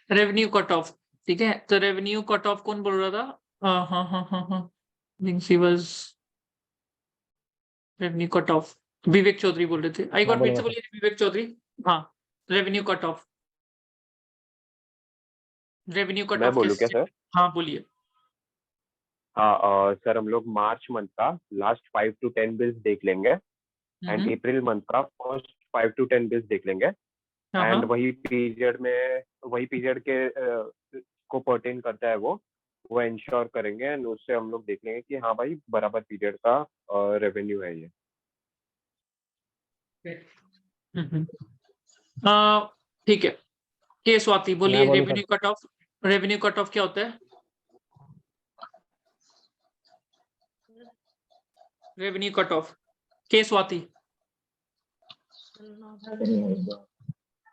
Revenue cut off, ठीक है। तो रेवेन्यू कट ऑफ कौन बोल रहा था? हाँ, रेवेन्यू कट ऑफ विवेक चौधरी बोल रहे थे। एक हाँ बार फिर बोलो से बोलिए विवेक चौधरी। हाँ, revenue cut off, revenue cut मैं ऑफ बोलूँ क्या कैसे? सर? हाँ बोलिए। हाँ सर, हम लोग मार्च मंथ का लास्ट 5 to 10 बिल्स देख लेंगे एंड हम्म। अप्रैल मंथ का फर्स्ट 5 to 10 बिल्स देख लेंगे। हाँ एंड हाँ। वही पीरियड के को पर्टेन करता है वो इंश्योर करेंगे एंड उससे हम लोग देख लेंगे कि हाँ भाई बराबर पीरियड का रेवेन्यू है ये। हम्म। ठीक है। के स्वाति मैं बोलिए, बोलूँ sir? Revenue cut off, revenue cut off क्या होता है? रेवेन्यू कट ऑफ, के स्वाति।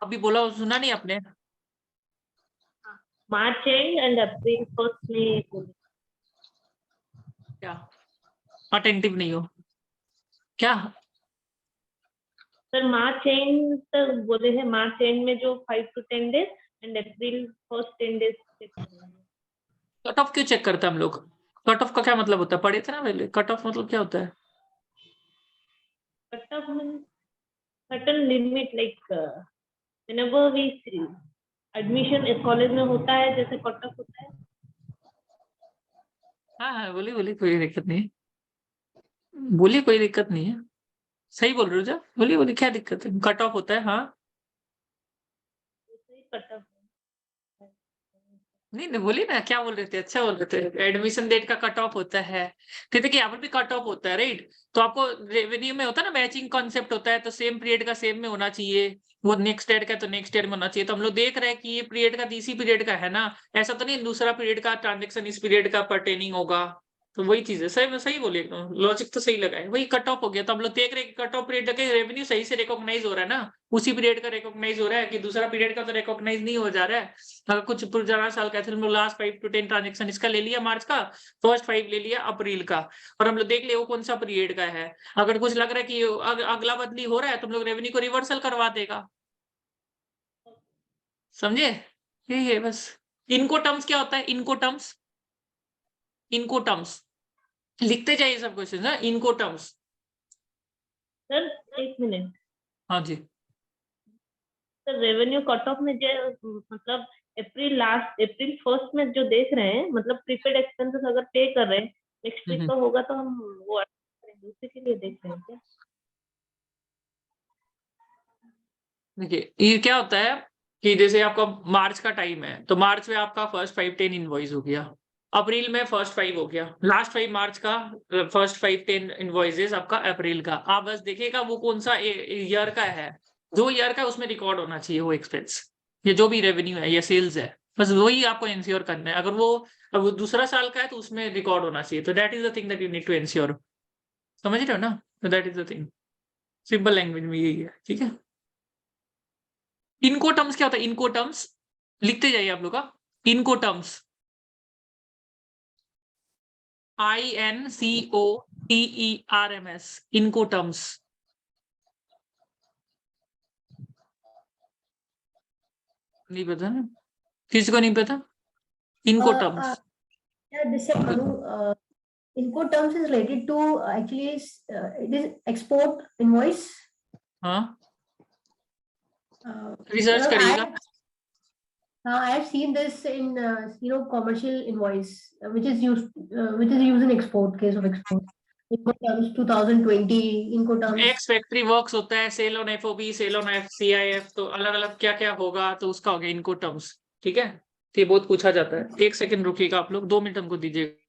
अभी बोला, सुना नहीं आपने? मार्च एंड एंड अप्रैल फर्स्ट में। क्या अटेंटिव नहीं हो क्या? सर मार्च एंड तक बोले हैं, मार्च एंड में जो 5 to 10 days and April first 10 days. Cut off क्यों चेक करते हैं हम लोग? कट ऑफ का क्या मतलब होता है? पढ़े थे ना पहले, कट ऑफ मतलब क्या होता है? Cut off means certain limit, like whenever we admission इस कॉलेज में होता है जैसे कट ऑफ होता है। हाँ हाँ, बोलिए बोलिए, कोई दिक्कत नहीं है, बोलिए कोई दिक्कत नहीं है। सही बोल रहे हो जा, बोलिए बोलिए, क्या दिक्कत है? कट ऑफ होता है, हाँ। कट ऑफ नहीं नहीं, बोलिए ना, क्या बोल रहे थे? अच्छा बोल रहे थे, एडमिशन डेट का कट ऑफ होता है। तो देखिए यहाँ पर भी कट ऑफ होता है, राइट? तो आपको रेवेन्यू में होता है ना, मैचिंग कॉन्सेप्ट होता है, तो सेम पीरियड का सेम में होना चाहिए। वो नेक्स्ट ईयर का तो नेक्स्ट ईयर में होना चाहिए। तो हम लोग देख रहे हैं कि ये पीरियड का इसी पीरियड का है ना। ऐसा तो नहीं दूसरा पीरियड का ट्रांजेक्शन इस पीरियड का परटेनिंग होगा। तो वही चीज है, सही सही बोलिए एकदम, लॉजिक तो सही लगा है। वही कट ऑफ हो गया, तो हम लोग देख रहे हैं कि कट ऑफ पीरियड का रेवेन्यू सही से रिकॉग्नाइज हो रहा है ना। उसी पीरियड का रिकॉग्नाइज हो रहा है कि दूसरा पीरियड का तो रिकॉग्नाइज नहीं हो जा रहा है। अगर कुछ पुराना साल का है, लास्ट 5 to 10 ट्रांजेक्शन इसका ले लिया मार्च का, फर्स्ट 5 ले लिया अप्रैल का, और हम लोग देख लिया वो कौन सा पीरियड का है। अगर कुछ लग रहा है कि अगला बदली हो रहा है, तो हम लोग रेवेन्यू को रिवर्सल करवा देगा। समझे? यही है बस। इनको टर्म्स क्या होता है? इनको टर्म्स, इनको टर्म्स लिखते जाइए सब क्वेश्चन ना, इनको टर्म्स। Sir 1 minute. हाँ जी। सर रेवेन्यू कट ऑफ में जो मतलब अप्रैल फर्स्ट में जो देख रहे हैं, मतलब प्रीपेड एक्सपेंसेस अगर पे कर रहे हैं नेक्स्ट वीक का होगा तो हम वो करेंगे, उसी के लिए देख रहे हैं क्या? देखिए ये क्या होता है कि जैसे आपका मार्च का टाइम है, तो मार्च में आपका फर्स्ट 5-10 इनवॉइस हो गया, अप्रैल में फर्स्ट 5 हो गया, लास्ट 5 मार्च का फर्स्ट 5-10 इनवॉइसेस आपका अप्रैल का। आप बस देखिएगा वो कौन सा ईयर का है, जो ईयर का उसमें रिकॉर्ड होना चाहिए वो एक्सपेंस, ये जो भी रेवेन्यू है या सेल्स है, बस वही आपको इंश्योर करना है। अगर वो दूसरा साल का है तो उसमें रिकॉर्ड होना चाहिए। तो that is the thing that you need to ensure. समझ रहे हो ना? तो that is the thing, simple language में यही है, ठीक है। इनको टर्म्स क्या होता है? इनको टर्म्स लिखते जाइए आप लोग का। इनको टर्म्स, INCOTERMS, इनको टर्म्स। नहीं पता ना? किसी को नहीं पता? इनको terms. Yeah, this is Anu. Input terms is related to actually it is export invoice. हाँ, रिसर्च Because करिएगा। I have seen this in commercial invoice which is used in export case of export. Input terms 2020 Input terms. Ex factory works होता है, sale on FOB, sale on CIF, तो अलग अलग क्या क्या होगा, तो उसका हो गया इनको टर्म्स, ठीक है। तो ये बहुत पूछा जाता है। एक सेकंड रुकिएगा आप लोग, 2 मिनट हमको दीजिएगा।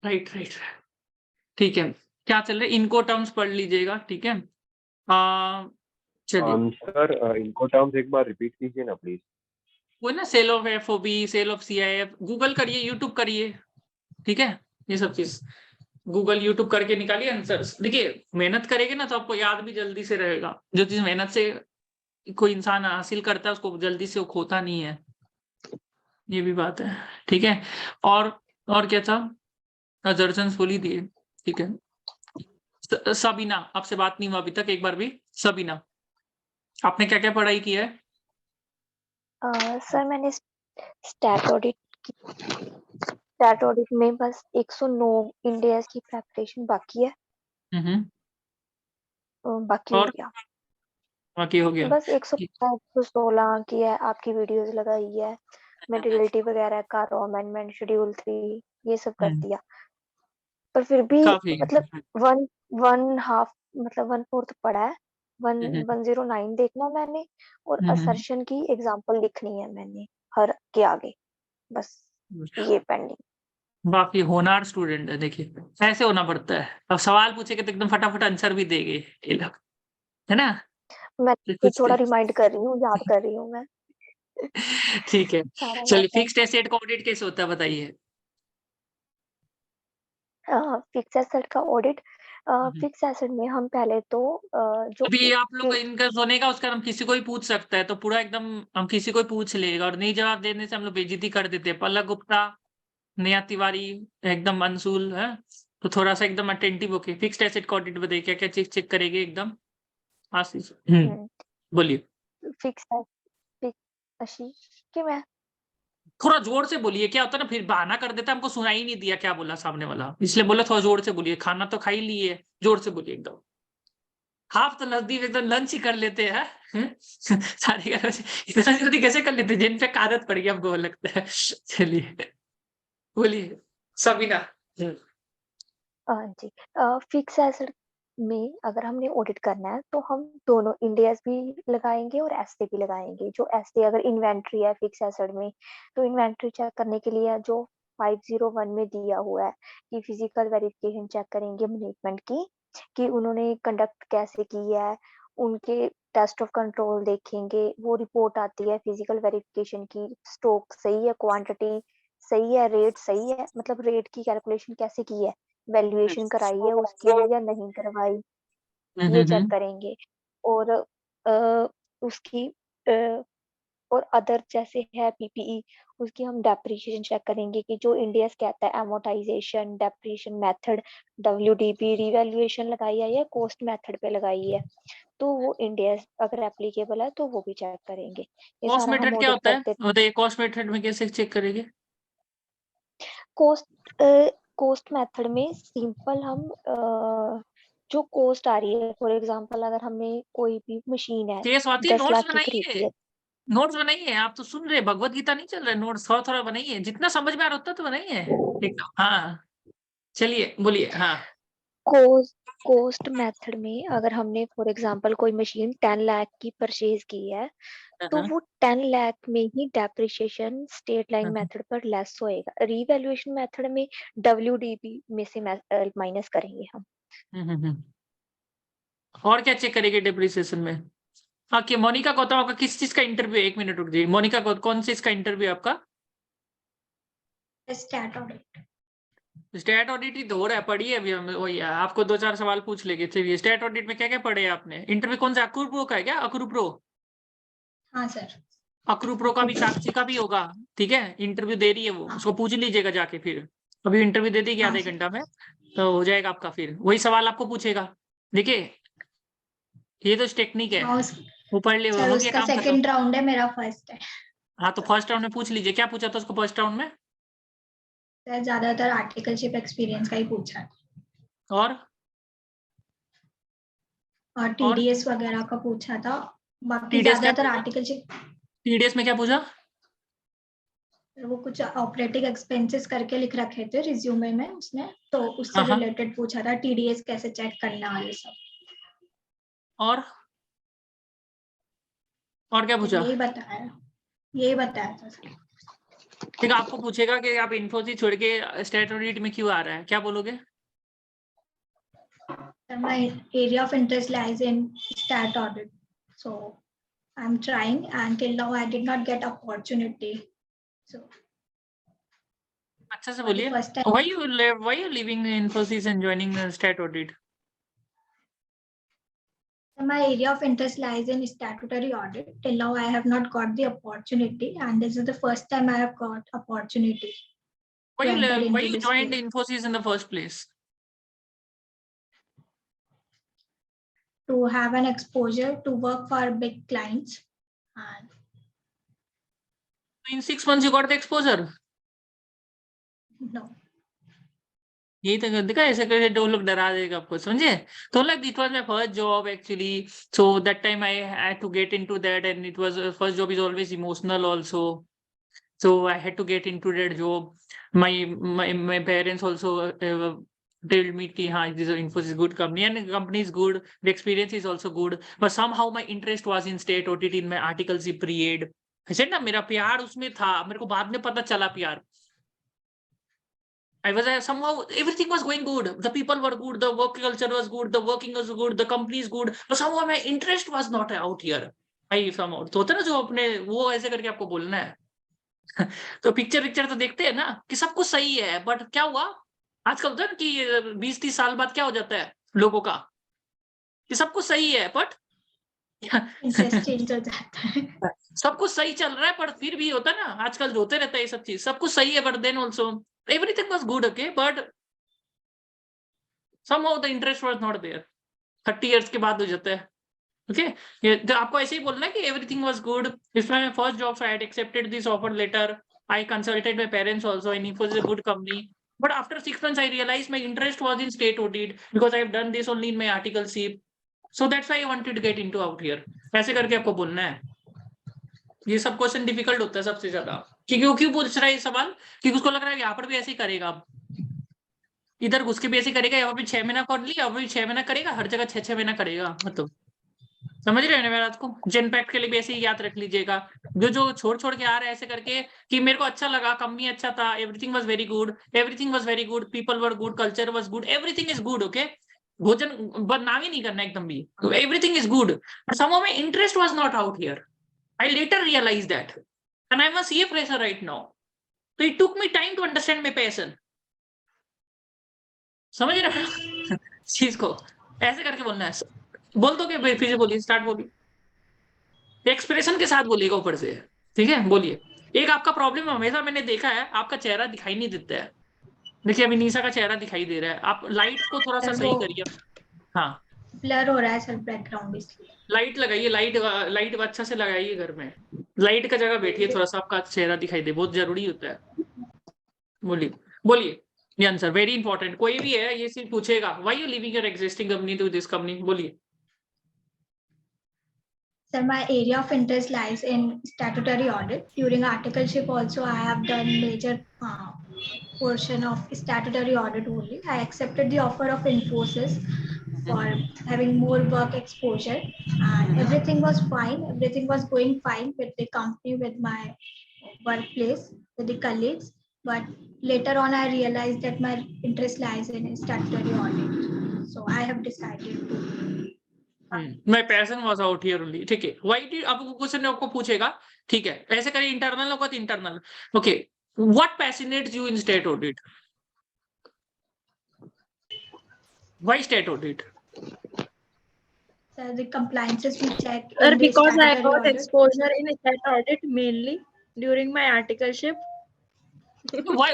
राइट राइट, ठीक है। क्या चल रहा है, इनको टर्म्स पढ़ लीजिएगा, ठीक है। चलिए, सर इनको टर्म्स एक बार रिपीट कीजिए ना प्लीज। वो ना sale of FOB, sale of CIF, Google करिए, यूट्यूब करिए, ठीक है। ये सब चीज गूगल यूट्यूब करके निकालिए आंसर्स। देखिए, मेहनत करेंगे ना तो आपको याद भी जल्दी से रहेगा। जो चीज मेहनत से कोई इंसान हासिल करता है उसको जल्दी से वो खोता नहीं है, ये भी बात है, ठीक है। और क्या था, अजर्शंस बोल ही दिए, ठीक है। सबीना, आपसे बात नहीं हुआ अभी तक एक बार भी। सबीना, आपने क्या क्या पढ़ाई की है? सर मैंने स्टैट ऑडिट में बस 109 इंडियाज की प्रेपरेशन बाकी है, बाकी हो और गया। बाकी हो गया, बस 116 की है, आपकी वीडियोस लगाई है, मेडिलिटी वगैरह का, अमेंडमेंट शेड्यूल 3 ये सब कर दिया। पर फिर भी काफी। मतलब वन हाफ मतलब 1/4 पढ़ा है। 109 देखना मैंने, और असर्शन की एग्जांपल लिखनी है मैंने हर के आगे, बस ये पेंडिंग। बाकी होनहार स्टूडेंट है, देखिए ऐसे होना पड़ता है। अब सवाल पूछेंगे तो एकदम फटाफट आंसर भी देंगे ये लोग, है ना। मैं तो तो कुछ थोड़ा रिमाइंड कर रही हूँ, याद कर रही हूँ मैं ठीक है। सारा चलिए, याद है। फिक्स्ड एसेट का ऑडिट कैसे होता है बताइए? फिक्स एसेट का ऑडिट, फिक्स एसेट में हम पहले तो जो अभी आप लोग इनका सुनेगा उसका हम किसी को भी पूछ सकता है, तो पूरा एकदम हम किसी को भी पूछ लेगा, और नहीं जवाब देने से हम लोग बेइज्जती कर देते हैं। पलक गुप्ता, नेहा तिवारी, एकदम मंसूल है, तो थोड़ा सा एकदम अटेंटिव होके फिक्स्ड एसेट का ऑडिट बताइए, क्या क्या चीज चेक करेंगे एकदम। आशीष, बोलिए, फिक्स आशीष कि मैं थोड़ा जोर से बोलिए। क्या होता है ना, फिर बहाना कर देता है, हमको सुनाई ही नहीं दिया क्या बोला सामने वाला, इसलिए बोला थोड़ा जोर से बोलिए। खाना तो खा ही लिए, जोर से बोलिए एकदम। हाफ तो नजदीक एकदम लंच ही कर लेते हैं, साढ़े 11 बजे इतना जल्दी कैसे कर लेते हैं? जिन पे आदत पड़ गई हमको लगता है। चलिए, बोलिए सबीना। जी, फिक्स एसेट में अगर हमने ऑडिट करना है तो हम दोनों इंडियाज भी लगाएंगे और एसटी भी लगाएंगे। जो एसटी अगर इन्वेंट्री है फिक्स एसेट में, तो इन्वेंट्री चेक करने के लिए जो 501 में दिया हुआ है कि फिजिकल वेरिफिकेशन चेक करेंगे मैनेजमेंट की, कि उन्होंने कंडक्ट कैसे की है, उनके टेस्ट ऑफ कंट्रोल देखेंगे, वो रिपोर्ट आती है फिजिकल वेरिफिकेशन की, स्टॉक सही है, क्वांटिटी सही है, रेट सही है, मतलब रेट की कैलकुलेशन कैसे की है, वैल्यूएशन कराई है उसकी या नहीं करवाई, ये चेक करेंगे। और उसकी और अदर जैसे है पीपीई, उसकी हम डेप्रिसिएशन चेक करेंगे कि जो इंडियस कहता है amortization, depreciation method, WDP revaluation लगाई है या कॉस्ट मेथड पे लगाई है, तो वो इंडियस अगर एप्लीकेबल है तो वो भी चेक करेंगे। ये कॉस्ट सारा हम मेथड क्या ऑडिट होता है करते। बताइए, कॉस्ट मेथड में कैसे चेक करेंगे? कॉस्ट कॉस्ट मेथड में सिंपल हम जो कॉस्ट आ रही है, फॉर एग्जांपल अगर हमने कोई भी मशीन है केस आती है, 10 नोट्स लाख की खरीदी बनाइए, है। नोट्स बनाइए। आप तो सुन रहे, भगवत गीता नहीं चल रहा है, नोट्स थोड़ा थोड़ा बनाइए, जितना समझ में आ रहा होता है तो बनाइए एकदम। हाँ, चलिए बोलिए। हाँ, कॉस्ट मेथड में अगर हमने फॉर एग्जांपल कोई मशीन 10 लाख की परचेज की है, तो हाँ, वो 10 लाख में ही डेप्रिसिएशन स्टेट लाइन हाँ, मेथड पर लेस होएगा। रिवैल्यूएशन मेथड में WDP में से माइनस करेंगे हम। और क्या चेक करेंगे डिप्रिसिएशन में? हाँ, कि मोनिका गौतम आपका किस चीज का इंटरव्यू है? 1 मिनट रुक जाइए। मोनिका गौतम, कौन सी इसका इंटरव्यू है आपका? Stat audit. स्टैट ऑडिट ही तो हो रहा है, पढ़िए अभी हम वही है, आपको 2-4 सवाल पूछ लेंगे। चलिए, स्टैट ऑडिट में क्या क्या पढ़े आपने? इंटरव्यू कौन सा, अक्रू प्रो का है क्या? अक्रू प्रो, हाँ सर। अक्रू प्रो का भी, साक्षी का भी होगा, ठीक है। इंटरव्यू दे रही है वो, उसको पूछ लीजिएगा जाके। फिर अभी इंटरव्यू दे देगी हाँ आधे सर। घंटा में, तो हो जाएगा आपका। फिर वही सवाल आपको पूछेगा। देखिए, ये तो टेक्निक है, हाँ वो पढ़ ले, सर, हो गया उसका काम खत्म। सेकंड राउंड है, मेरा फर्स्ट है। हाँ, तो फर्स्ट राउंड में पूछ लीजिए, क्या पूछा था उसको फर्स्ट राउंड में? सर ज्यादातर आर्टिकलशिप एक्सपीरियंस का ही पूछा है, और और और TDS वगैरह का पूछा था। बाकी टीडीएस क्या ज्यादातर पूछा? आर्टिकलशिप। टीडीएस में क्या पूछा? वो कुछ ऑपरेटिंग एक्सपेंसेस करके लिख रखे थे रिज्यूमे में उसने, तो उससे हाँ हाँ, रिलेटेड पूछा था, TDS कैसे चेक करना है, ये सब। और क्या सर पूछा? यही बताया था सर। ठीक है, आपको पूछेगा कि आप इन्फोसिस छोड़ के स्टेट ऑडिट में क्यों आ रहा है, क्या बोलोगे? My area of interest lies in stat audit, so I'm trying, and till now I did not get opportunity. So अच्छा से for the बोलिए, first time, why you leaving Infosys and joining stat audit? my area of interest lies in statutory audit. Till now I have not got the opportunity, and this is the first time I have got opportunity Why to enter you into this joined field. Infosys in the first place? To have an exposure to work for big clients, and In 6 months you got the exposure. no, यही तो देखा, ऐसे करके दो लोग डरा देगा आपको, समझे? तो like it was my first job actually, so that time I had to get into that, and it was first job is always emotional also, so I had to get into that job. My parents also told me कि हाँ, this is Infosys good company, and the company is good, the experience is also good, but somehow my interest was in state audit in my articleship period. I said ना, मेरा प्यार उसमें था, मेरे को बाद में पता चला प्यार. I was somehow everything was going good. The people were good. The work culture was good. The working was good. The company is good. But somehow my interest was not out here. I somehow तो होता है ना, जो अपने वो ऐसे करके आपको बोलना है. तो पिक्चर तो देखते हैं ना कि सब कुछ सही है, बट क्या हुआ आजकल होता है ना कि 20-30 साल बाद क्या हो जाता है लोगों का, कि सब कुछ सही है बट interest change हो जाता है. सब कुछ सही चल रहा है, पर फिर भी होता है ना, आजकल होते रहता है ये सब चीज, सब कुछ सही है but then also everything was good, okay, but somehow the interest was not there. 30 years के बाद हो जाता है, okay? ये तो आपको ऐसे ही बोलना है कि everything was good. This was my first job, so I had accepted this offer letter. I consulted my parents also, and Infosys is a good company. But after 6 months, I realized my interest was in state audit because I have done this only in my articleship. So that's why I wanted to get into out here. ऐसे करके आपको बोलना है. ये सब question difficult होता है सबसे ज्यादा. क्यों पूछ रहा है ये सवाल? क्योंकि उसको लग रहा है यहाँ पर भी ऐसे ही करेगा, अब इधर घुस के भी ऐसे करेगा, यहाँ पे 6 महीना कर लिया, अभी 6 महीना करेगा, हर जगह 6 महीना करेगा. मतलब समझ रहे हो ना मेरी बात को? जेनपैक्ट के लिए भी ऐसे ही याद रख लीजिएगा. जो छोड़ के आ रहा है ऐसे करके कि मेरे को अच्छा लगा, कंपनी अच्छा था, everything was very good, people were good, culture was good, everything is good, okay? भोजन बदनाम ही नहीं करना एकदम भी, everything is good, but somehow my interest was not out here. I later realized that, and I'm a CA fresher right now, so it took me time to understand my passion. समझ रहे हो चीज को? ऐसे करके बोलना है. बोल दो कि फिर से बोलिए, स्टार्ट बोलिए, एक्सप्रेशन के साथ बोलिएगा ऊपर से, ठीक है? बोलिए. एक आपका प्रॉब्लम हमेशा मैंने देखा है, आपका चेहरा दिखाई नहीं देता है. देखिए अभी निशा का चेहरा दिखाई दे रहा है. आप लाइट को थोड़ा सा सर, सही वो करिए. हाँ, ब्लर हो रहा है सर बैकग्राउंड, इसलिए. लाइट लगाइए, लाइट अच्छा से लगाइए घर में. लाइट का जगह बैठिए, थोड़ा सा आपका चेहरा दिखाई दे, बहुत जरूरी होता है. बोलिए ये आंसर वेरी इंपॉर्टेंट. कोई भी है ये चीज पूछेगा, why you leaving your existing company to this company? बोलिए. Sir, my area of interest lies in statutory audit. During articleship also, I have done major portion of statutory audit only. I accepted the offer of Infosys for having more work exposure, and everything was fine. Everything was going fine with the company, with my workplace, with the colleagues. But later on, I realized that my interest lies in statutory audit. So I have decided to. My passion was out here only. ठीक है, why did आपको question आपको पूछेगा, ठीक है? ऐसे करिए, internal होगा तो internal. Okay, what passionates you in state audit? Why state audit? So the compliances we check Sir, in the because I statutory got audit. exposure in stat audit mainly during my articleship. Why,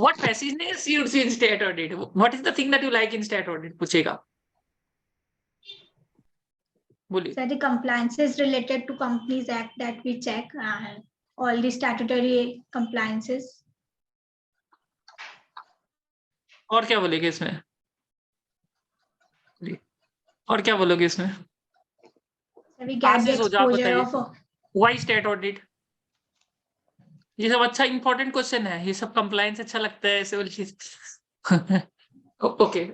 what fascinates you in state audit? What is the thing that you like in state audit? पूछेगा, बोलिए. So the compliances related to Companies Act that we check, and all the statutory compliances. और क्या बोलेगे इसमें? और क्या बोलोगे इसमें? So we get the आशीष ओझा, आप exposure बताइए. of why state audit? ये सब अच्छा इंपॉर्टेंट क्वेश्चन है, ये सब कंप्लायंस अच्छा लगता है ऐसे वाली चीज. Okay,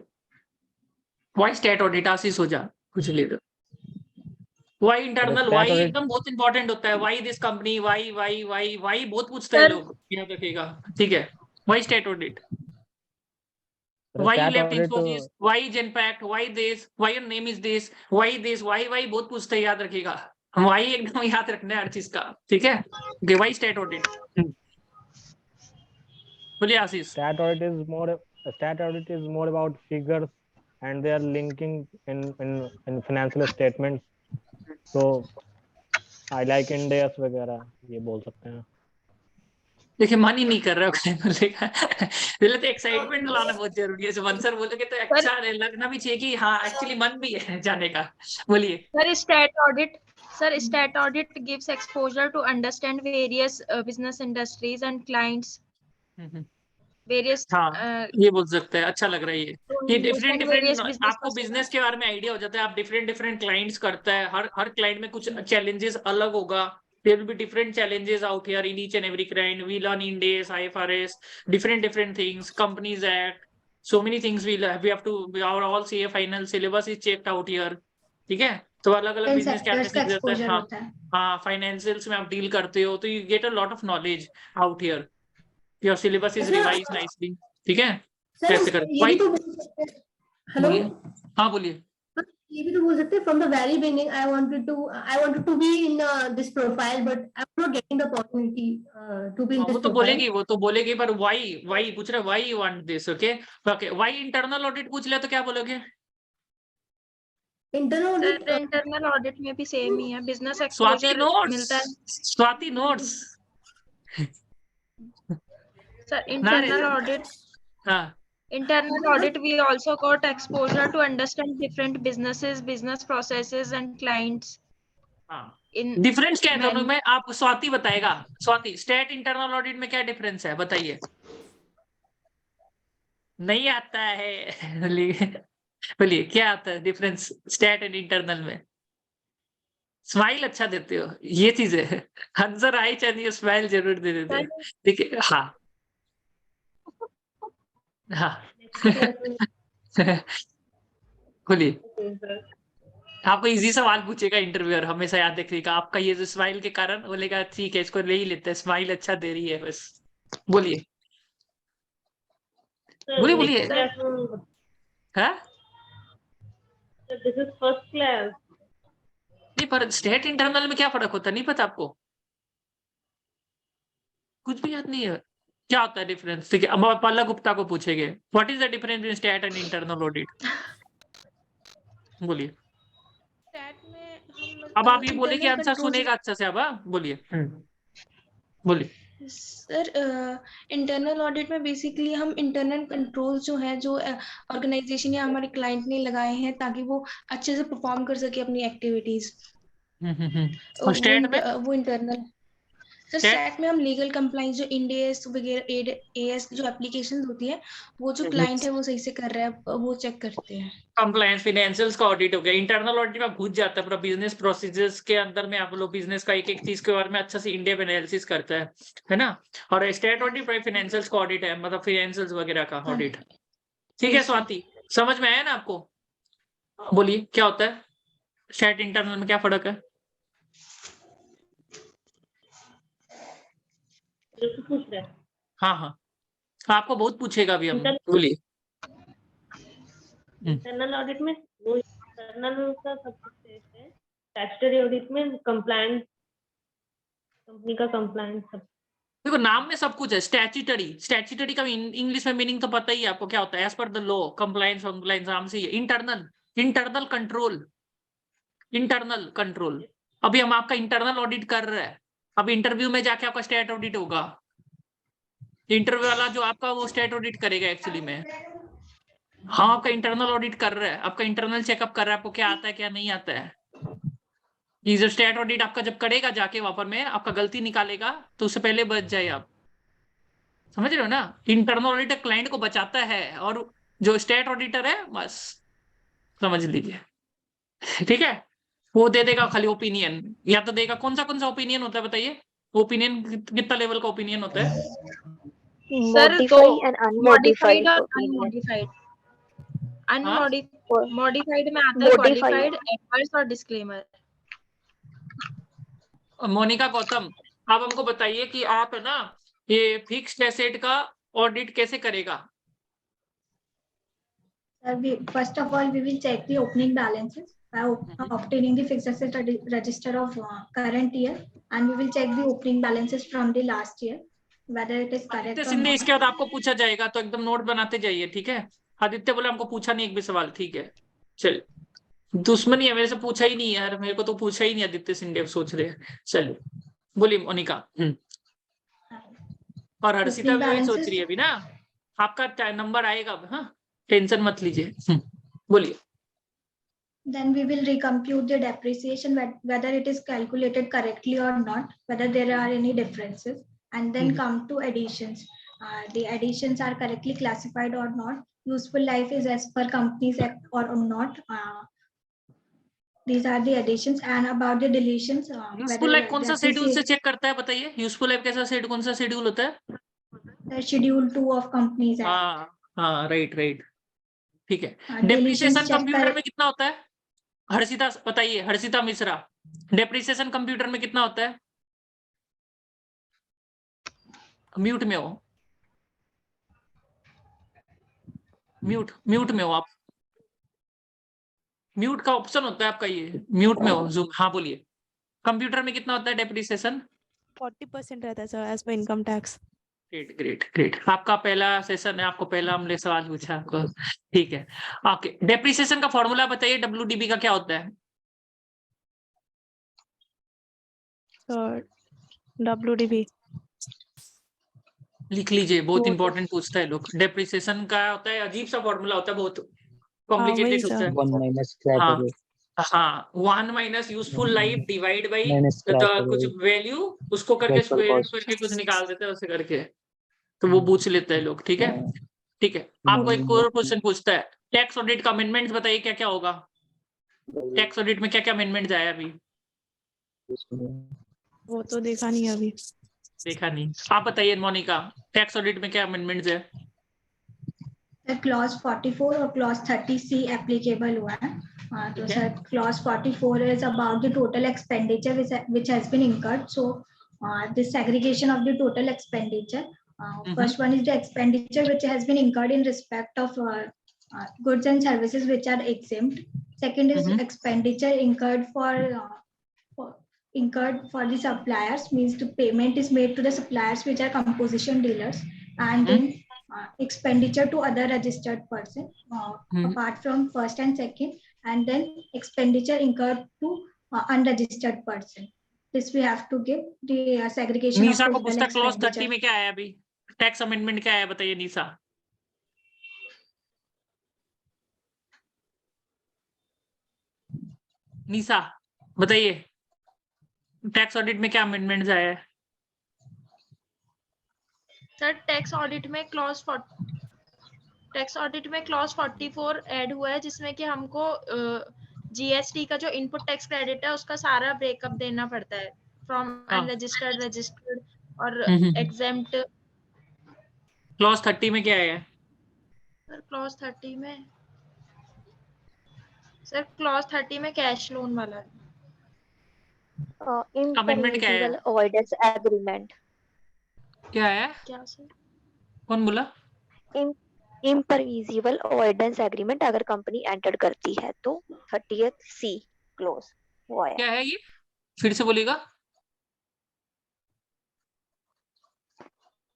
why state audit? Ashish Ojha, पूछ लीजिए. Why internal, stat why audit- एकदम बहुत इंपॉर्टेंट होता है। Why this company, why why why why बहुत पूछते हैं सर- लोग, याद रखिएगा। ठीक है, why state audit, why you stat left audit Infosys, why Genpact, why this, why your name is this, why this, why बहुत पूछते हैं, याद रखिएगा। why एकदम याद रखना है हर चीज का, ठीक है। okay, why state audit? बोलिए आशीष। stat audit is more about figures and they are linking in financial statements. So I like Ind AS वगैरह, ये बोल सकते हैं। देखिए मन ही नहीं कर रहा है बोलने का। पहले तो एक्साइटमेंट लाना बहुत जरूरी है। जब सर बोलोगे तो अच्छा लगना भी चाहिए कि हाँ एक्चुअली मन भी है जाने का। बोलिए Sir, stat audit gives exposure to understand various business industries and clients. Various हाँ ये बोल सकते हैं, अच्छा लग रहा है ये डिफरेंट various डिफरेंट business आपको बिजनेस के बारे में आइडिया हो जाता है। आप डिफरेंट डिफरेंट क्लाइंट्स करता है, हर क्लाइंट में कुछ चैलेंजेस अलग होगा। there will be different challenges out here in each and every client. We learn Ind AS, IFRS, different things, Companies Act, so many things we have to, our all CA final syllabus is checked out here, ठीक है। तो अलग अलग business क्या sectors का कैसे exposure हाँ होता है। हाँ फाइनेंशियल्स में आप डील करते हो तो you get a lot of knowledge out here. Your syllabus is revise nicely, ठीक है। सर कैसे करें ये भी तो बोल सकते हैं, हेलो बोलिए, हाँ बोलिए। ये भी तो बोल सकते हैं from the very beginning I wanted to be in this profile but I am not getting the opportunity to be in this profile. वो तो बोलेगी पर वाई पूछ रहे, why you want this, okay okay. Why internal audit पूछ ले तो क्या बोलोगे? इंटरनल ऑडिट इंटरनल ऑडिट में भी सेम ही है, बिजनेस स्वाति एक्सपोजर मिलता है। Notes, Swati notes. Sir internal audit, हाँ internal audit we also got exposure to understand different businesses, business processes and clients हाँ in डिफरेंस क्या है दोनों में? आप स्वाति बताएगा। स्वाति स्टेट इंटरनल ऑडिट में क्या डिफरेंस है बताइए। नहीं आता है बोलिए क्या आता है डिफरेंस स्टेट एंड इंटरनल में? स्माइल अच्छा देते हो, ये चीज है। आंसर आई चाहिए, स्माइल जरूर दे देते हो, ठीक है। हाँ हाँ बोलिए। आपको इजी सवाल पूछेगा इंटरव्यूअर, हमेशा याद रखिएगा। आपका ये जो स्माइल के कारण बोलेगा ठीक है इसको ले ही लेते हैं, स्माइल अच्छा दे रही है बस। बोलिए बोलिए बोलिए। हाँ दिस इज फर्स्ट क्लास। नहीं पर स्टेट इंटरनल में क्या फर्क होता है नहीं पता आपको? कुछ भी याद नहीं है? क्या होता है डिफरेंस? ठीक है अब आप पल्ला गुप्ता को पूछेंगे what is the difference between state and internal audit. बोलिए। stat में हम अब आप ये बोले कि internal आंसर controls- सुनेगा अच्छा से। अब बोलिए बोलिए। सर इंटरनल ऑडिट में बेसिकली हम इंटरनल कंट्रोल्स जो है जो ऑर्गेनाइजेशन या हमारे क्लाइंट ने लगाए हैं ताकि वो अच्छे से परफॉर्म कर सके अपनी एक्टिविटीज। और स्टेट में? वो इंटरनल सर स्टैट में हम लीगल कंप्लाइंस जो इंड एएस वगैरह एएस जो एप्लीकेशंस होती है वो जो क्लाइंट है वो सही से कर रहा है वो चेक करते हैं। कंप्लायंस फाइनेंशियल्स का ऑडिट हो गया। इंटरनल ऑडिट में घुस जाता है पूरा बिजनेस प्रोसीजर्स के अंदर में। आप लोग बिजनेस का एक एक चीज के बारे में अच्छा से इंडिया एनालिसिस करता है ना। और स्टेट ऑडिट फाइनेंशियल्स का ऑडिट है, मतलब फाइनेंशियल्स वगैरह का ऑडिट। ठीक है स्वाति, समझ में आया ना आपको? बोलिए क्या होता है स्टेट इंटरनल में, क्या फर्क है? पूछ रहे हैं हाँ हाँ आपको बहुत पूछेगा अभी हम। बोलिए। इंटरनल ऑडिट में वो इंटरनल का सब कुछ है, स्टैट्यूटरी ऑडिट में कंप्लायंस, कंपनी का कंप्लायंस सब। देखो नाम में सब कुछ है। स्टैट्यूटरी का इंग्लिश में मीनिंग तो पता ही है आपको क्या होता है। As per the law, compliance नाम से ही है। Internal control. अभी हम आपका इंटरनल ऑडिट कर रहे हैं, अब इंटरव्यू में जाके आपका स्टेट ऑडिट होगा। इंटरव्यू वाला जो आपका वो स्टेट ऑडिट करेगा एक्चुअली में। हाँ आपका इंटरनल ऑडिट कर रहा है, आपका इंटरनल चेकअप कर रहा है, आपको क्या आता है क्या नहीं आता है। ये जो स्टेट ऑडिट आपका जब करेगा जाके वहां पर में आपका गलती निकालेगा तो उससे पहले बच जाए आप। समझ रहे हो ना? इंटरनल ऑडिटर क्लाइंट को बचाता है और जो स्टेट ऑडिटर है बस समझ लीजिए, ठीक है, वो दे देगा खाली ओपिनियन। या तो देगा कौन सा ओपिनियन होता है बताइए? ओपिनियन कितना लेवल का ओपिनियन होता है? सर Modify and unmodified और opinion. अनमॉडिफाइड में आता है Modified. क्वालिफाइड, एडवाइस और डिस्क्लेमर। मोनिका गौतम, आप हमको बताइए कि आप है ना ये फिक्स्ड एसेट का ऑडिट कैसे करेगा? First of all, we will check the opening balances by obtaining the fixed asset register of current year, and we will check the opening balances from the last year, whether it is correct Aditya or Shinde, not. इसके बाद आपको पूछा जाएगा तो एकदम note बनाते जाइए, ठीक है? आदित्य बोला हमको पूछा नहीं एक भी सवाल, ठीक है? चल, दुश्मनी है, मेरे से पूछा ही नहीं यार, मेरे को तो पूछा ही नहीं आदित्य सिंधे, सोच रहे हैं। चलिए बोलिए मोनिका। और हर्षिता भी वही सोच रही है अभी ना, आपका नंबर आएगा अब, हाँ टेंशन मत लीजिए। बोलिए। Then we will recompute the depreciation, whether it is calculated correctly or not, whether there are any differences, and then come to additions. The additions are correctly classified or not. Useful life is as per Companies Act or not. These are the additions, and about the deletions. Useful life कौन सा schedule से check करता है बताइए? Useful life कैसा shade, कौन सा schedule होता है? Schedule 2 of Companies Act. हाँ राइट राइट, ठीक है। Deletions डेप्रिसिएशन check कंप्यूटर में कितना होता है? हर्षिता बताइए, हर्षिता मिश्रा, डेप्रिसिएशन कंप्यूटर में कितना होता है? म्यूट में हो, म्यूट में हो आप, म्यूट का ऑप्शन होता है आपका, ये म्यूट में हो जूम। हाँ बोलिए, कंप्यूटर में कितना होता है डेप्रिसिएशन? 40% रहता है सर, एज पर income tax. Great great great, आपका पहला सेशन है, आपको पहला हमने सवाल पूछा आपको, ठीक है। ओके, डेप्रिसिएशन का फॉर्मूला बताइए, WDB का क्या होता है? सर WDB लिख लीजिए, बहुत वो- इंपॉर्टेंट पूछता है लोग। डेप्रिसिएशन का होता है, अजीब सा फॉर्मूला होता है, बहुत वही कॉम्प्लिकेटेड होता सर। है। 1 minus scrap हाँ away. हाँ, 1 minus useful life divide by Minus scrap कुछ away. वैल्यू, उसको करके Vehicle स्क्वायर cost. करके कुछ निकाल देते हैं, उसे करके तो वो पूछ लेते हैं लोग, ठीक है। ठीक है, आपको एक और क्वेश्चन पूछता है, टैक्स ऑडिट का अमेंडमेंट बताइए क्या क्या होगा? टैक्स ऑडिट में क्या क्या अमेंडमेंट आया अभी? वो तो देखा नहीं अभी। देखा नहीं, आप बताइए मोनिका, टैक्स ऑडिट में क्या अमेंडमेंट्स है? क्लॉज 44 और क्लॉज 30C एप्लीकेबल हुआ है। तो ठीक है। Sir clause 44 is about the total expenditure which has been incurred. So this segregation of the total expenditure. First one is the expenditure which has been incurred in respect of goods and services which are exempt. Second is expenditure incurred for the suppliers, means the payment is made to the suppliers which are composition dealers, and then expenditure to other registered person apart from first and second, and then expenditure incurred to unregistered person. This we have to give the segregation Nisha of को total पूछता clause 30 expenditure. में क्या आया अभी? Tax amendment क्या आया बताइए निशा? निशा बताइए, टैक्स ऑडिट में क्या अमेंडमेंट्स आया है? सर टैक्स ऑडिट में क्लॉज 44 ऐड हुआ है, जिसमें कि हमको जीएसटी का जो इनपुट टैक्स क्रेडिट है उसका सारा ब्रेकअप देना पड़ता है, फ्रॉम अनरजिस्टर्ड, रजिस्टर्ड और एग्जेम्प्ट। क्लॉज 30 में क्या है? सर क्लॉज 30 में कैश लोन वाला है। अमेंडमेंट क्या है? Impermissible avoidance agreement. क्या है? क्या सर? कौन बोला? Impermissible avoidance agreement अगर कंपनी एंटर करती है तो 30th C क्लोज वो आया। क्या है ये? फिर से बोलिएगा।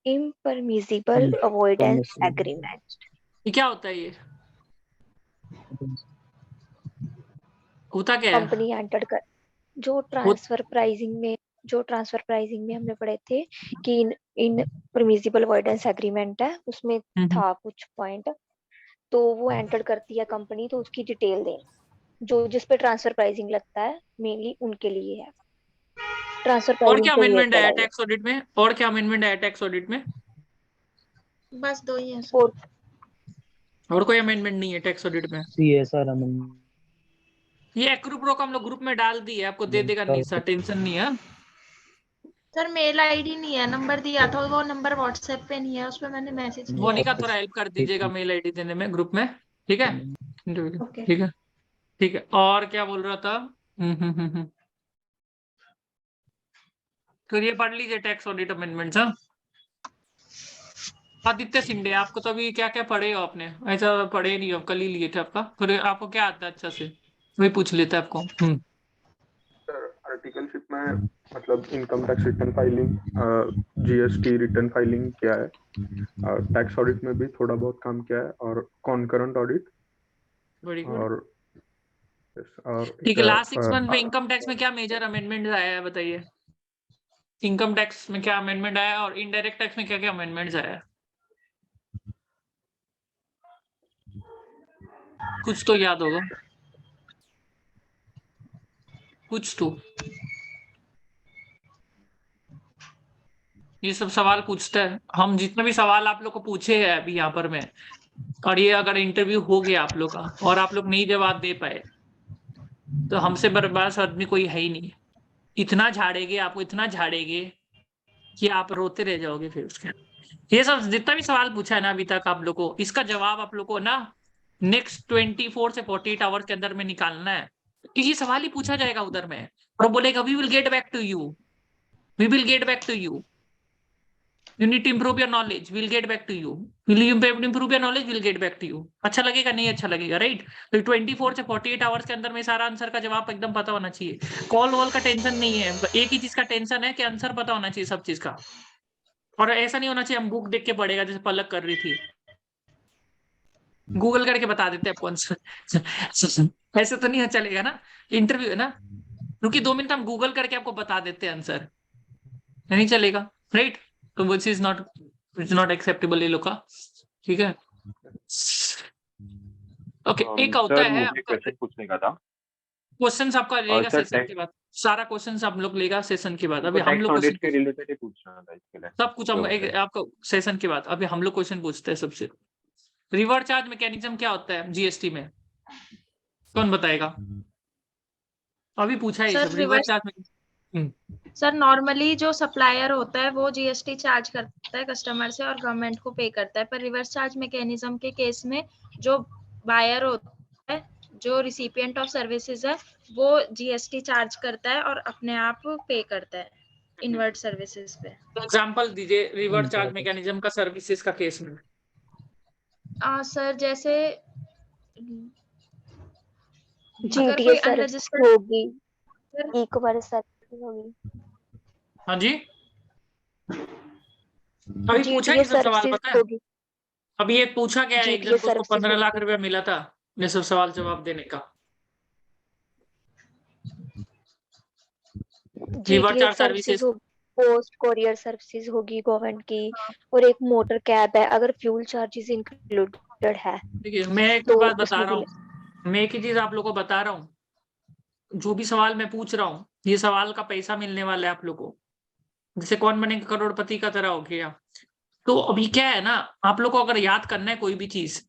Impermissible avoidance agreement. ये क्या होता है? ये होता क्या है? कंपनी एंटर कर जो ट्रांसफर प्राइसिंग में हमने पढ़े थे कि इन परमिसिबल अवॉइडेंस एग्रीमेंट है, उसमें था कुछ पॉइंट, तो वो एंटर करती है कंपनी तो उसकी डिटेल देना, जो जिस पे ट्रांसफर प्राइसिंग लगता है मेनली उनके लिए है। ट्रांसफर और प्राइसिंग क्या से अमेंडमेंट आया related है टैक्स ऑडिट में? और क्या अमेंडमेंट आया टैक्स ऑडिट में? बस 2 ही है ये। सर। और कोई अमेंडमेंट नहीं है टैक्स ऑडिट में? CSR amendment. ये एक्रूप्रो का हम लोग ग्रुप में डाल दिए, आपको दे देगा निशा, टेंशन नहीं है। सर मेल आईडी नहीं है, नंबर दिया था वो नंबर व्हाट्सएप पे नहीं है, उस पे मैंने मैसेज किया। मोनिका थोड़ा हेल्प कर दीजिएगा मेल आईडी देने में ग्रुप में, ठीक है? Okay. ठीक है ठीक है। और क्या बोल रहा था? तो ये पढ़ लीजिए टैक्स ऑडिट अमेंडमेंट्स। हाँ, आदित्य सिंधे, आपको तो अभी क्या क्या पढ़े हो आपने? ऐसा पढ़े नहीं हो, कल ही लिए थे आपका। फिर आपको क्या आता है अच्छा से, वही पूछ लेते हैं आपको। सर आर्टिकलशिप में मतलब income tax return filing, GST return filing किया है, टैक्स ऑडिट में भी थोड़ा बहुत काम किया है, और कॉन्करेंट ऑडिट। Very good. और ठीक है, लास्ट 6 मंथ में इनकम टैक्स में क्या मेजर अमेंडमेंट आया है बताइए? इनकम टैक्स में क्या अमेंडमेंट आया और इनडायरेक्ट टैक्स में क्या क्या अमेंडमेंट्स आया? कुछ तो याद होगा, कुछ तो। ये सब सवाल पूछते हैं हम, जितने भी सवाल आप लोग को पूछे हैं अभी यहाँ पर मैं, और ये अगर इंटरव्यू हो गया आप लोग का और आप लोग नहीं जवाब दे पाए तो हमसे बर्बाद आदमी कोई है ही नहीं। इतना झाड़ेंगे आपको, इतना झाड़ेंगे कि आप रोते रह जाओगे फिर उसके। ये सब जितना भी सवाल पूछा है ना अभी तक आप लोग को, इसका जवाब आप लोग को ना नेक्स्ट 24 से 48 आवर के अंदर में निकालना है, क्योंकि ये सवाल ही पूछा जाएगा उधर में और बोलेगा we will get back to you, we will get back to you, you need to improve your knowledge, we'll get back to you, will you improve your knowledge, we'll get back to you। अच्छा लगेगा नहीं अच्छा लगेगा, right? तो 24 से 48 hours के अंदर में सारा आंसर का जवाब एकदम पता होना चाहिए। कॉल वॉल का टेंशन नहीं है, एक ही चीज का टेंशन है कि आंसर पता होना चाहिए सब चीज का। और ऐसा नहीं होना चाहिए हम बुक देख के पढ़ेगा जैसे पलक कर रही थी, गूगल करके बता देते आपको आंसर। ऐसे तो नहीं चलेगा ना, इंटरव्यू है ना। रुकी 2 मिनट, हम गूगल करके आपको बता देते हैं आंसर, नहीं चलेगा, राइट? तो विच इज नॉट एक्सेप्टेबल ये लोग का, ठीक है। ओके, एक होता सर है मुझे क्वेश्चन पूछने का था। क्वेश्चंस आपका लेगा सर, सेशन के बाद, सारा क्वेश्चंस आप लोग लेगा सेशन के बाद। अभी हम टैक्स लोग ऑडिट के क्वेश्चन रिलेटेड ही पूछना था इसके लिए। सब कुछ हम एक आपको सेशन के बाद, अभी हम लोग क्वेश्चन पूछते हैं सबसे। रिवर्स चार्ज मैकेनिज्म क्या होता है जीएसटी में, कौन बताएगा? अभी पूछा है ये सर, सब रिवर्स चार्ज। सर नॉर्मली जो सप्लायर होता है वो जीएसटी चार्ज करता है कस्टमर से और गवर्नमेंट को पे करता है, पर रिवर्स चार्ज मैकेनिज्म के केस में जो बायर होता है, जो रिसिपिएंट ऑफ सर्विसेज है, वो जीएसटी चार्ज करता है और अपने आप पे करता है इनवर्ट सर्विसेज पे। एग्जांपल दीजिए रिवर्स चार्ज मैकेनिज्म का सर्विसेज का केस में। सर जैसे अगर जीटीए कोई सर्विस अनरजिस्टर्ड होगी, ई कॉमर्स सर्विस होगी। हाँ जी, अभी पूछा जीटीए ये सब सवाल सर्विस पता है? होगी। अभी ये पूछा गया है एक जन जीटीए को, उसको सर्विस 15 लाख रुपया मिला था ये सब सवाल जवाब देने का। Reverse charge services, post courier services होगी गवर्नमेंट की, और एक मोटर कैब है अगर फ्यूल चार्जेस इंक्लूडेड है। देखिए मैं एक तो बात बता उसमें रहा हूँ, मैं एक ही चीज आप लोगों को बता रहा हूँ, जो भी सवाल मैं पूछ रहा हूँ ये सवाल का पैसा मिलने वाला है आप लोगों को, जैसे कौन बनेगा करोड़पति का तरह हो गया। तो अभी क्या है ना, आप लोग को अगर याद करना है कोई भी चीज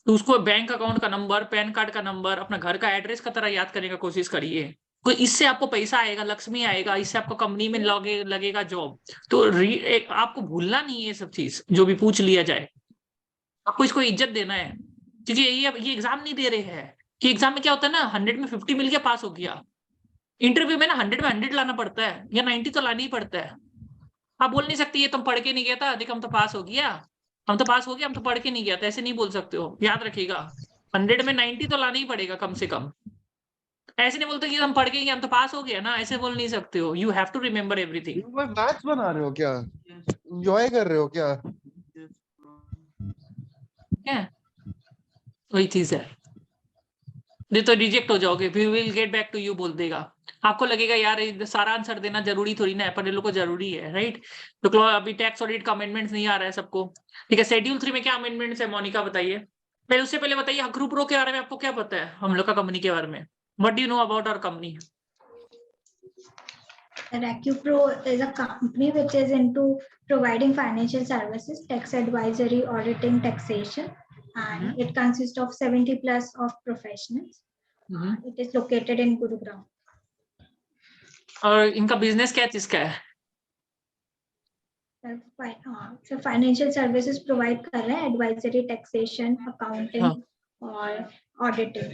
तो उसको बैंक अकाउंट का नंबर, पैन कार्ड का नंबर, अपना घर का एड्रेस का तरह याद करने का कोशिश करिए। तो इससे आपको पैसा आएगा, लक्ष्मी आएगा, इससे आपको कंपनी में लगेगा जॉब। तो आपको भूलना नहीं है ये सब चीज, जो भी पूछ लिया जाए आपको इसको इज्जत देना है, क्योंकि ये एग्जाम नहीं दे रहे हैं कि एग्जाम में क्या होता है ना 100 में 50 मिल गया पास हो गया। इंटरव्यू में ना 100 में 100 लाना पड़ता है या 90 तो लाना ही पड़ता है। आप बोल नहीं सकते ये तुम पढ़ के नहीं गया था, देख हम तो पास हो गया, हम तो पास हो गया, हम तो पढ़ के नहीं गया था, ऐसे नहीं बोल सकते हो। याद रखिएगा 100 में 90 तो लाना ही पड़ेगा कम से कम। ऐसे नहीं बोलते कि हम पढ़ के गए, हम तो पास हो गया ना, ऐसे बोल नहीं सकते हो। You have to remember everything. Maths बना रहे हो क्या? एंजॉय कर रहे हो क्या? वही चीज है, नहीं तो रिजेक्ट हो जाओगे, we will get back to you बोल देगा। आपको लगेगा यार सारा आंसर देना जरूरी थोड़ी ना है, पर ये लोग को जरूरी है, राइट? तो अभी टैक्स ऑडिट का अमेंडमेंट्स नहीं आ रहा है सबको, ठीक है। शेड्यूल 3 में क्या अमेंडमेंट्स है मोनिका बताइए? पहले उससे पहले बताइए ग्रुप रो के बारे में आपको क्या पता है, हम लोग का कंपनी के बारे में? What do you know about our company? Recupro is a company which is into providing financial services, tax advisory, auditing, taxation, and it consists of 70 plus of professionals. It is located in Gurugram. और इनका business क्या चीज का है? So financial services provide कर रहे हैं, advisory, taxation, accounting और auditing.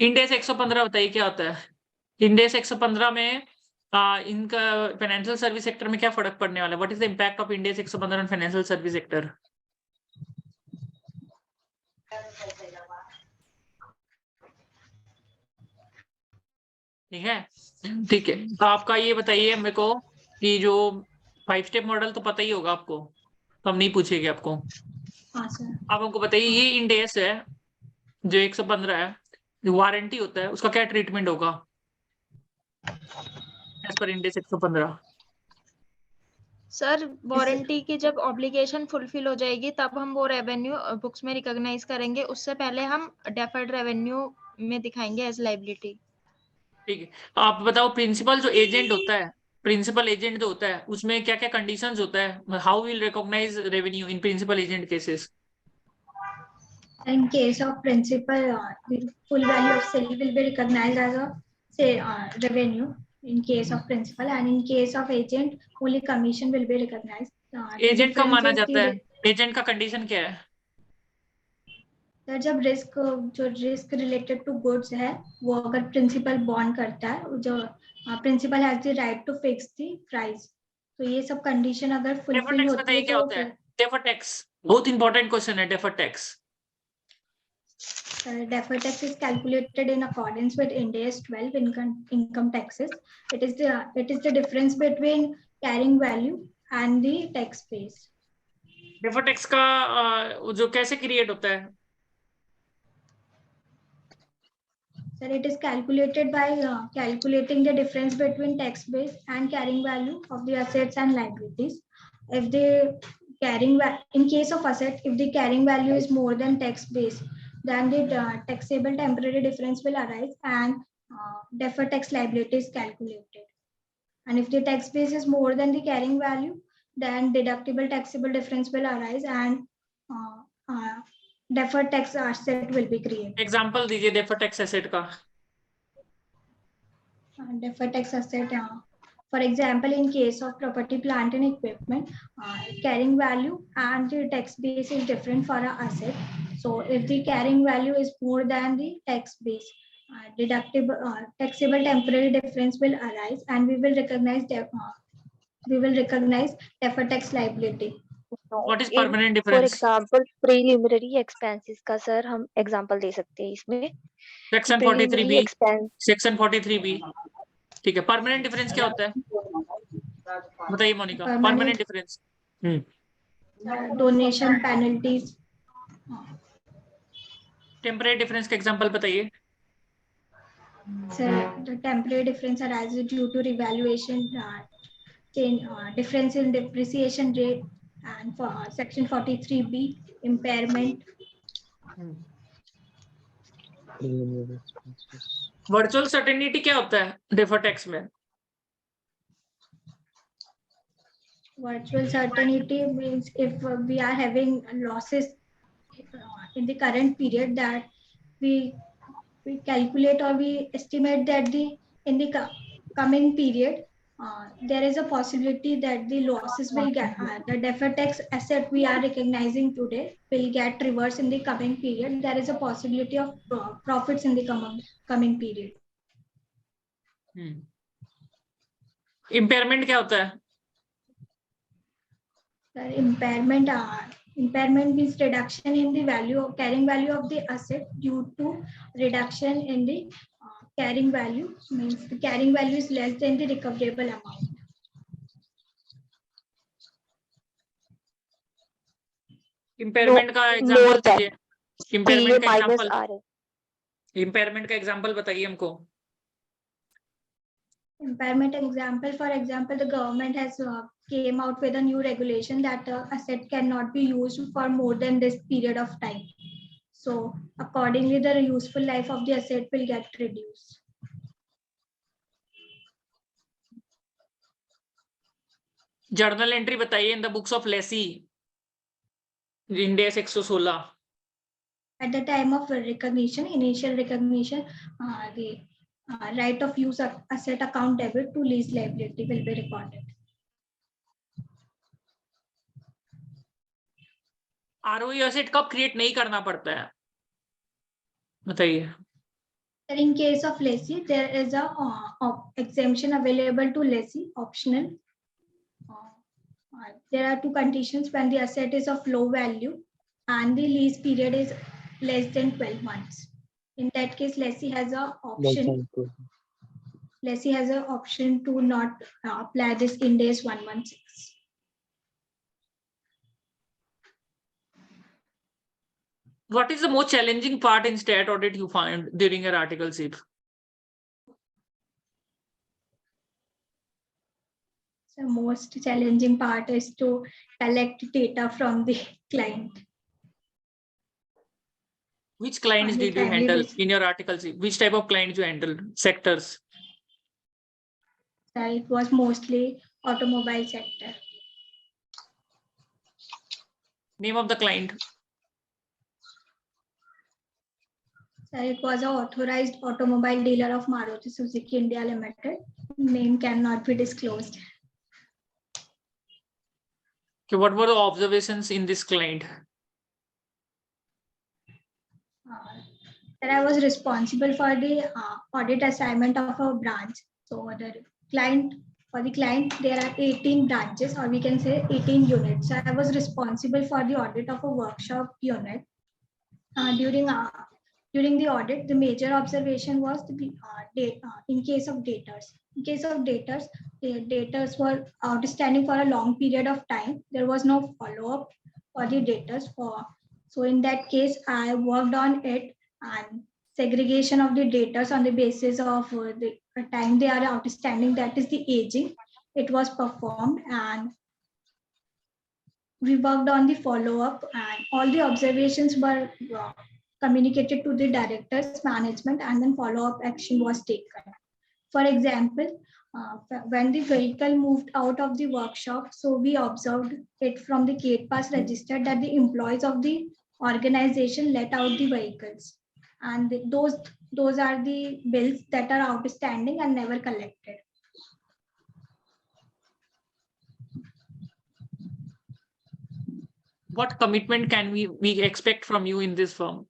इंडेस 115 बताइए क्या होता है? इंडेस 115 में इनका फाइनेंशियल सर्विस सेक्टर में क्या फर्क पड़ने वाला है? What is the impact of India 115 on financial service sector? ठीक है, ठीक है। तो आपका ये बताइए मेरे को कि जो 5 स्टेप मॉडल तो पता ही होगा आपको, तो हम नहीं पूछेंगे आपको। हाँ सर। आप हमको बताइए ये इंडेस है जो 115 है, जो वारंटी होता है उसका क्या ट्रीटमेंट होगा एज पर इंडेस 115? सर वारंटी की जब ऑब्लिगेशन फुलफिल हो जाएगी तब हम वो रेवेन्यू बुक्स में रिकॉग्नाइज करेंगे, उससे पहले हम डेफर्ड रेवेन्यू में दिखाएंगे एज लायबिलिटी। ठीक है, आप बताओ प्रिंसिपल जो एजेंट होता है, प्रिंसिपल एजेंट जो होता है उसमें क्या क्या कंडीशंस होता है? How will recognize revenue in principal agent cases? In case of principal, the full value of sale will be recognized as a say revenue in case of principal, and in case of agent, only commission will be recognized. The agent कब difference माना is जाता है? the agent का condition क्या है? जब risk जो risk related to goods है वो अगर प्रिंसिपल बॉन्ड करता है, जो principal has the right to fix the price, तो ये सब कंडीशन अगर डेफर फुलफिल टैक्स होती बताइए है क्या तो होता है? डेफर टैक्स बहुत इंपॉर्टेंट क्वेश्चन है। Defer tax deferred tax is calculated in accordance with India's 12 income taxes. It is the difference between carrying value and the tax base. Defer tax का जो कैसे क्रिएट होता है? So it is calculated by calculating the difference between tax base and carrying value of the assets and liabilities. If the in case of asset, if the carrying value is more than tax base, then the taxable temporary difference will arise and deferred tax liability is calculated. And if the tax base is more than the carrying value, then deductible taxable difference will arise and deferred tax asset will be created. Example दीजिए defer tax asset का। Deferred tax asset, for example, in case of property, plant and equipment, carrying value and the tax base is different for an asset. So if the carrying value is more than the tax base, deductible taxable temporary difference will arise and we will recognize deferred tax liability. What is permanent for difference? Example preliminary expenses का sir हम example दे सकते हैं इसमें। Section 43 preliminary B, expense section 43 B. ठीक है, permanent difference क्या होता है बताइए Monika? Permanent difference donation penalties. Temporary difference का एग्जांपल बताइए। Sir, the temporary difference arises due to revaluation change, difference in depreciation rate, and for section 43B impairment. Virtual certainty क्या होता है डेफर टैक्स में? Virtual certainty means if we are having losses in the current period, that we calculate or we estimate that in the coming period there is a possibility that the losses will get the deferred tax asset we are recognizing today will get reversed in the coming period. There is a possibility of profits in the coming period. Impairment क्या होता है? Impairment means reduction in the carrying value of the asset due to reduction in the carrying value, means the carrying value is less than the recoverable amount. Impairment का example दीजिए। Impairment का example, are impairment का example बताइए हमको। Impairment example, for example, the government has came out with a new regulation that asset cannot be used for more than this period of time. So accordingly, the useful life of the asset will get reduced. Journal entry बताइए in the books of Lacy, इंडेस 116। At the time of recognition, initial recognition, the right of use of asset account debit to lease liability will be recorded. ROE asset कब create नहीं करना पड़ता है बताइए? In case of lessee, there is a exemption available to lessee, optional. There are two conditions: when the asset is of low value and the lease period is less than 12 months. In that case, lessee has an option. Lessee has an option to not apply this Ind AS 116. What is the most challenging part in stat audit you find during your articleship? The most challenging part is to collect data from the client. Which clients On the did you timely handle basis. in your articleship? Which type of clients you handled? Sectors? It was mostly automobile sector. Name of the client? It was an authorized automobile dealer of Maruti Suzuki India Limited. Name cannot be disclosed. Okay, what were the observations in this client? That I was responsible for the audit assignment of a branch. So the client, for the client, there are 18 branches, or we can say 18 units. So I was responsible for the audit of a workshop unit. During the audit, the major observation was in case of debtors. In case of debtors, the debtors were outstanding for a long period of time. There was no follow-up for the debtors. So in that case, I worked on it, and segregation of the debtors on the basis of the time they are outstanding, that is the aging. It was performed, and we worked on the follow-up, and all the observations were communicated to the directors, management, and then follow-up action was taken. For example, when the vehicle moved out of the workshop, so we observed it from the gate pass register that the employees of the organization let out the vehicles, and those are the bills that are outstanding and never collected. What commitment can we expect from you in this firm?